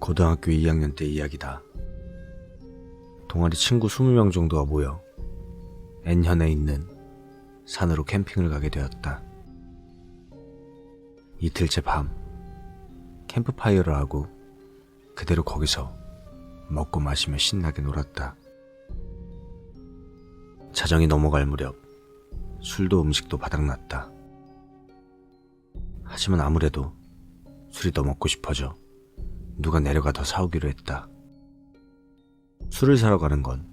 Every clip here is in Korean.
고등학교 2학년 때 이야기다. 동아리 친구 20명 정도가 모여 N현에 있는 산으로 캠핑을 가게 되었다. 이틀째 밤 캠프파이어를 하고 그대로 거기서 먹고 마시며 신나게 놀았다. 자정이 넘어갈 무렵 술도 음식도 바닥났다. 하지만 아무래도 술이 더 먹고 싶어져 누가 내려가 더 사오기로 했다. 술을 사러 가는 건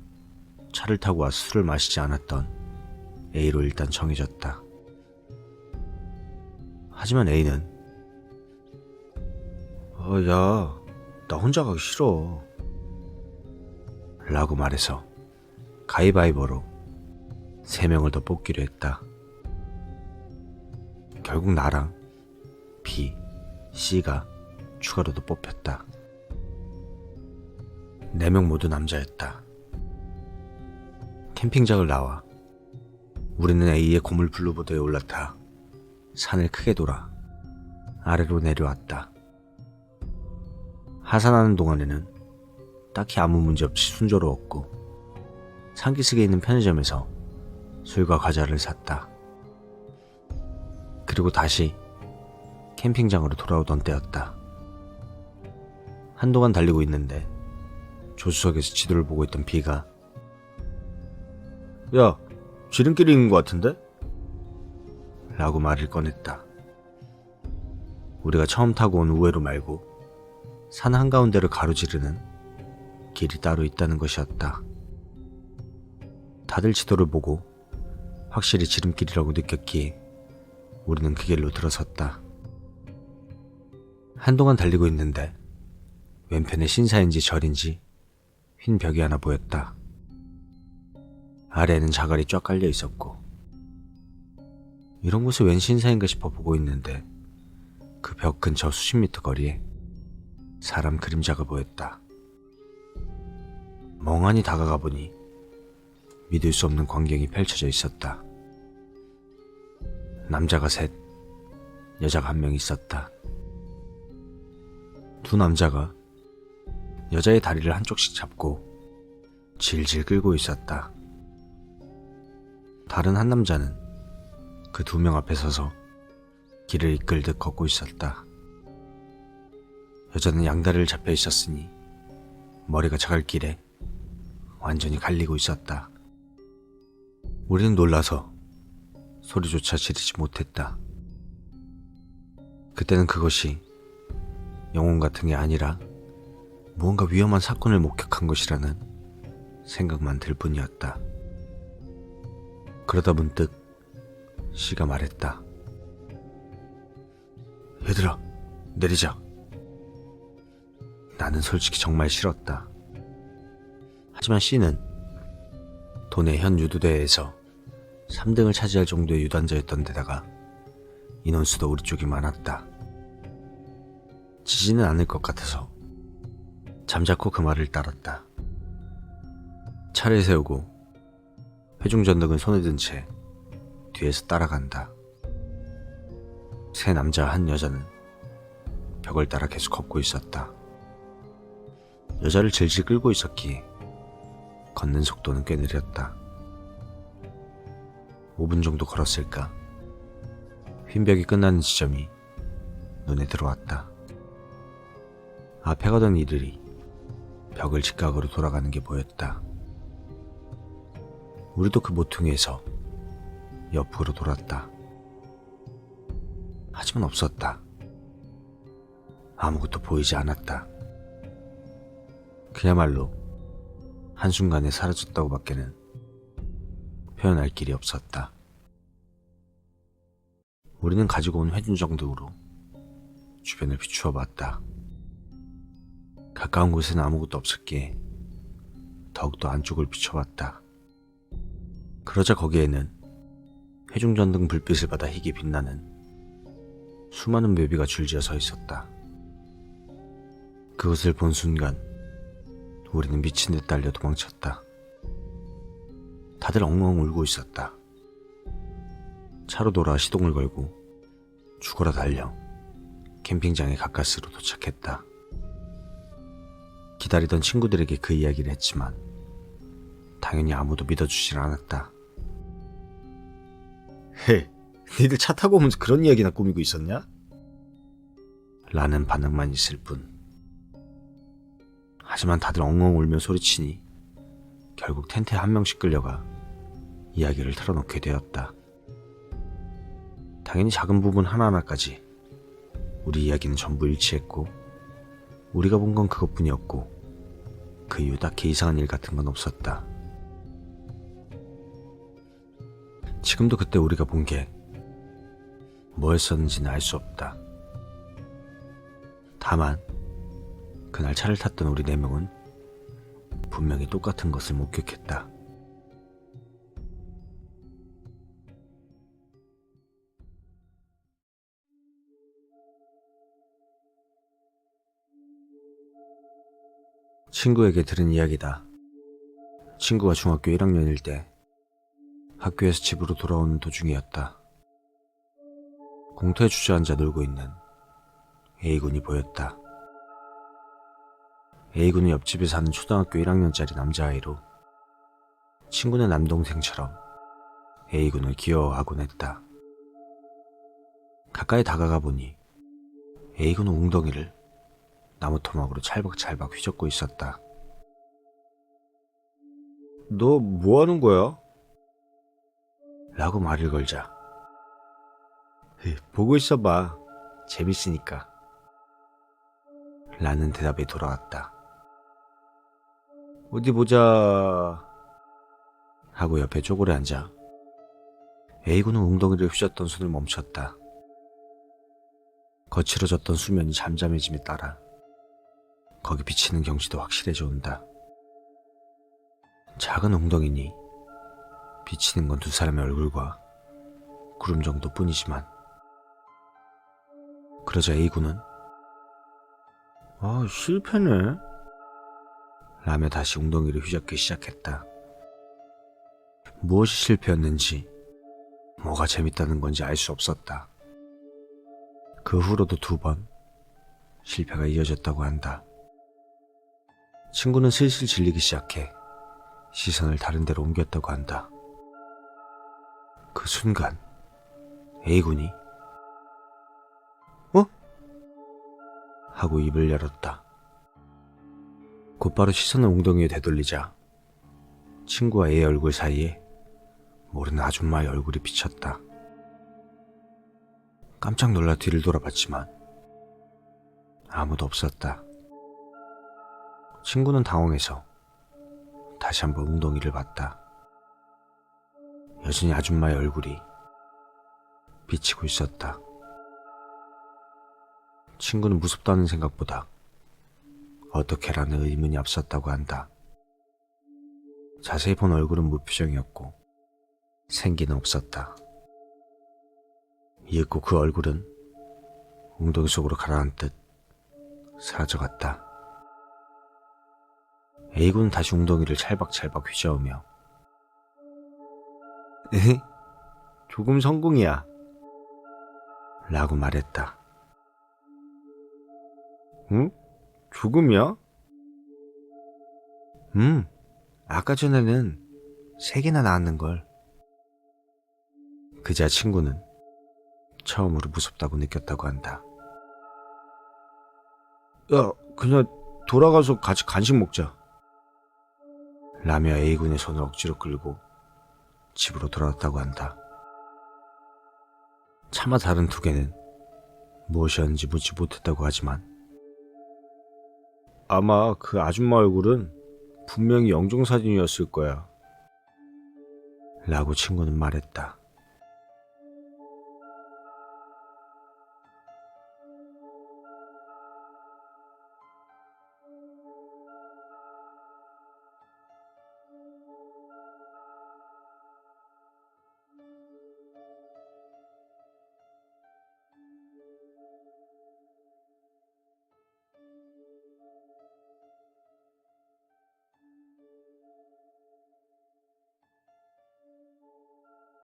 차를 타고 와서 술을 마시지 않았던 A로 일단 정해졌다. 하지만 A는 야, 나 혼자 가기 싫어 라고 말해서 가위바위보로 3명을 더 뽑기로 했다. 결국 나랑 B, C가 추가로 더 뽑혔다. 4명 모두 남자였다. 캠핑장을 나와 우리는 A의 고물 블루보드에 올라타 산을 크게 돌아 아래로 내려왔다. 하산하는 동안에는 딱히 아무 문제 없이 순조로웠고 산기슭에 있는 편의점에서 술과 과자를 샀다. 그리고 다시 캠핑장으로 돌아오던 때였다. 한동안 달리고 있는데 조수석에서 지도를 보고 있던 B가 야, 지름길이 있는 것 같은데? 라고 말을 꺼냈다. 우리가 처음 타고 온 우회로 말고 산 한가운데를 가로지르는 길이 따로 있다는 것이었다. 다들 지도를 보고 확실히 지름길이라고 느꼈기에 우리는 그 길로 들어섰다. 한동안 달리고 있는데 왼편에 신사인지 절인지 흰 벽이 하나 보였다. 아래에는 자갈이 쫙 깔려 있었고 이런 곳에 웬 신사인가 싶어 보고 있는데 그 벽 근처 수십 미터 거리에 사람 그림자가 보였다. 멍하니 다가가 보니 믿을 수 없는 광경이 펼쳐져 있었다. 남자가 셋, 여자가 1명 있었다. 두 남자가 여자의 다리를 한쪽씩 잡고 질질 끌고 있었다. 다른 한 남자는 그 2명 앞에 서서 길을 이끌듯 걷고 있었다. 여자는 양다리를 잡혀 있었으니 머리가 자갈길에 완전히 갈리고 있었다. 우리는 놀라서 소리조차 지르지 못했다. 그때는 그것이 영혼 같은 게 아니라 무언가 위험한 사건을 목격한 것이라는 생각만 들 뿐이었다. 그러다 문득 C가 말했다. 얘들아, 내리자. 나는 솔직히 정말 싫었다. 하지만 C는 도내 현 유도대회에서 3등을 차지할 정도의 유단자였던 데다가 인원수도 우리 쪽이 많았다. 지지는 않을 것 같아서 잠자코 그 말을 따랐다. 차를 세우고 회중전등은 손에 든 채 뒤에서 따라간다. 3 남자 1 여자는 벽을 따라 계속 걷고 있었다. 여자를 질질 끌고 있었기에 걷는 속도는 꽤 느렸다. 5분 정도 걸었을까? 흰벽이 끝나는 지점이 눈에 들어왔다. 앞에 가던 이들이 벽을 직각으로 돌아가는 게 보였다. 우리도 그 모퉁이에서 옆으로 돌았다. 하지만 없었다. 아무것도 보이지 않았다. 그야말로 한순간에 사라졌다고 밖에는 표현할 길이 없었다. 우리는 가지고 온 회중정등으로 주변을 비추어 봤다. 가까운 곳에는 아무것도 없었기에 더욱더 안쪽을 비춰봤다. 그러자 거기에는 회중전등 불빛을 받아 희게 빛나는 수많은 묘비가 줄지어 서 있었다. 그것을 본 순간 우리는 미친 듯 달려 도망쳤다. 다들 엉엉 울고 있었다. 차로 돌아 시동을 걸고 죽어라 달려 캠핑장에 가까스로 도착했다. 기다리던 친구들에게 그 이야기를 했지만 당연히 아무도 믿어주질 않았다. 헤, 니들 차 타고 오면서 그런 이야기나 꾸미고 있었냐? 라는 반응만 있을 뿐. 하지만 다들 엉엉 울며 소리치니 결국 텐트에 한 명씩 끌려가 이야기를 털어놓게 되었다. 당연히 작은 부분 하나하나까지 우리 이야기는 전부 일치했고 우리가 본 건 그것뿐이었고 그 이후 딱히 이상한 일 같은 건 없었다. 지금도 그때 우리가 본 게 뭐였었는지는 알 수 없다. 다만 그날 차를 탔던 우리 4명은 분명히 똑같은 것을 목격했다. 친구에게 들은 이야기다. 친구가 중학교 1학년일 때 학교에서 집으로 돌아오는 도중이었다. 공터에 주저앉아 놀고 있는 A군이 보였다. A군은 옆집에 사는 초등학교 1학년짜리 남자아이로 친구는 남동생처럼 A군을 귀여워하곤 했다. 가까이 다가가 보니 A군은 웅덩이를 나무 토막으로 찰박찰박 휘젓고 있었다. 너 뭐하는 거야? 라고 말을 걸자 보고 있어봐. 재밌으니까. 라는 대답이 돌아왔다. 어디 보자 하고 옆에 쪼그려 앉아 A군은 웅덩이를 휘젓던 손을 멈췄다. 거칠어졌던 수면이 잠잠해짐에 따라 거기 비치는 경치도 확실해져 온다. 작은 웅덩이니 비치는 건 2사람의 얼굴과 구름 정도뿐이지만 그러자 A군은 실패네 라며 다시 웅덩이를 휘젓기 시작했다. 무엇이 실패였는지 뭐가 재밌다는 건지 알 수 없었다. 그 후로도 2번 실패가 이어졌다고 한다. 친구는 슬슬 질리기 시작해 시선을 다른 데로 옮겼다고 한다. 그 순간 A군이 하고 입을 열었다. 곧바로 시선을 웅덩이에 되돌리자 친구와 A의 얼굴 사이에 모르는 아줌마의 얼굴이 비쳤다. 깜짝 놀라 뒤를 돌아봤지만 아무도 없었다. 친구는 당황해서 다시 한번 웅덩이를 봤다. 여전히 아줌마의 얼굴이 비치고 있었다. 친구는 무섭다는 생각보다 어떻게라는 의문이 앞섰다고 한다. 자세히 본 얼굴은 무표정이었고 생기는 없었다. 이윽고 그 얼굴은 웅덩이 속으로 가라앉듯 사라져갔다. A군은 다시 웅덩이를 찰박찰박 휘저으며 조금 성공이야 라고 말했다. 응? 조금이야? 아까 전에는 3개나 나왔는걸. 그자 친구는 처음으로 무섭다고 느꼈다고 한다. 야, 그냥 돌아가서 같이 간식 먹자 라며 A군의 손을 억지로 끌고 집으로 돌아왔다고 한다. 차마 다른 2개는 무엇이었는지 묻지 못했다고 하지만 아마 그 아줌마 얼굴은 분명히 영정사진이었을 거야 라고 친구는 말했다.